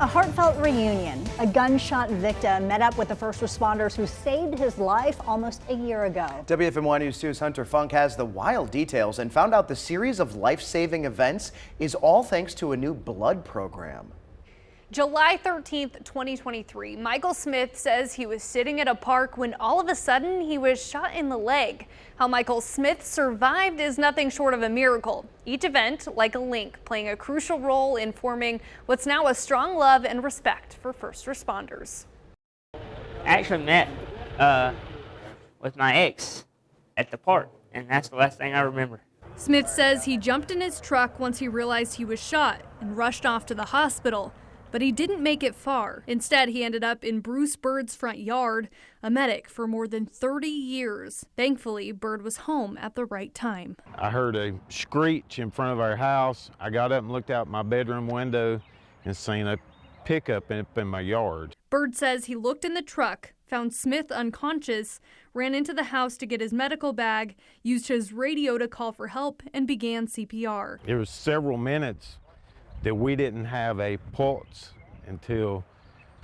A heartfelt reunion. A gunshot victim met up with the first responders who saved his life almost a year ago. WFMY News 2's Hunter Funk has the wild details and found out the series of life-saving events is all thanks to a new blood program. July 13th, 2023, Michael Smith says he was sitting at a park when all of a sudden he was shot in the leg. How Michael Smith survived is nothing short of a miracle. Each event, like a link, playing a crucial role in forming what's now a strong love and respect for first responders. I actually met with my ex at the park, and that's the last thing I remember. Smith says he jumped in his truck once he realized he was shot and rushed off to the hospital. But he didn't make it far. Instead, he ended up in Bruce Bird's front yard, a medic for more than 30 years. Thankfully, Bird was home at the right time. I heard a screech in front of our house. I got up and looked out my bedroom window and seen a pickup up in my yard. Bird says he looked in the truck, found Smith unconscious, ran into the house to get his medical bag, used his radio to call for help, and began CPR. It was several minutes that we didn't have a pulse until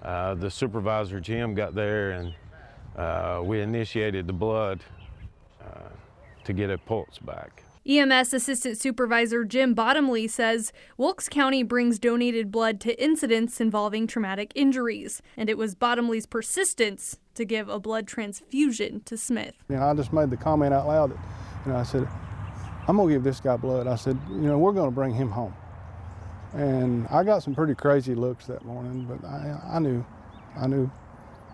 the supervisor, Jim, got there and we initiated the blood to get a pulse back. EMS Assistant Supervisor Jim Bottomley says Wilkes County brings donated blood to incidents involving traumatic injuries, and it was Bottomley's persistence to give a blood transfusion to Smith. I just made the comment out loud that, I said, I'm gonna give this guy blood. I said, we're gonna bring him home. And I got some pretty crazy looks that morning, but I knew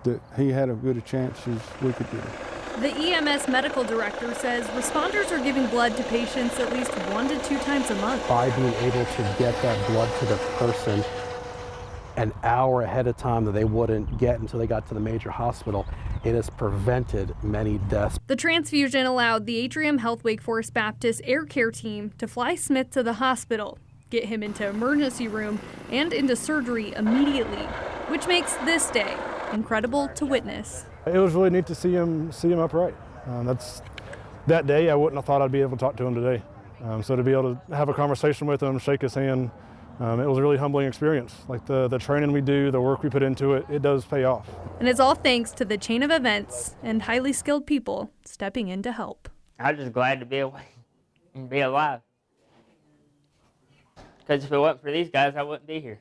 that he had as good a chance as we could give him. The EMS medical director says responders are giving blood to patients at least 1 to 2 times a month. By being able to get that blood to the person an hour ahead of time that they wouldn't get until they got to the major hospital, it has prevented many deaths. The transfusion allowed the Atrium Health Wake Forest Baptist Air Care team to fly Smith to the hospital, get him into emergency room and into surgery immediately, which makes this day incredible to witness. It was really neat to see him upright. That day I wouldn't have thought I'd be able to talk to him today. So to be able to have a conversation with him, shake his hand, it was a really humbling experience. Like the training we do, the work we put into it, it does pay off. And it's all thanks to the chain of events and highly skilled people stepping in to help. I'm just glad to be awake and be alive. Because if it wasn't for these guys, I wouldn't be here.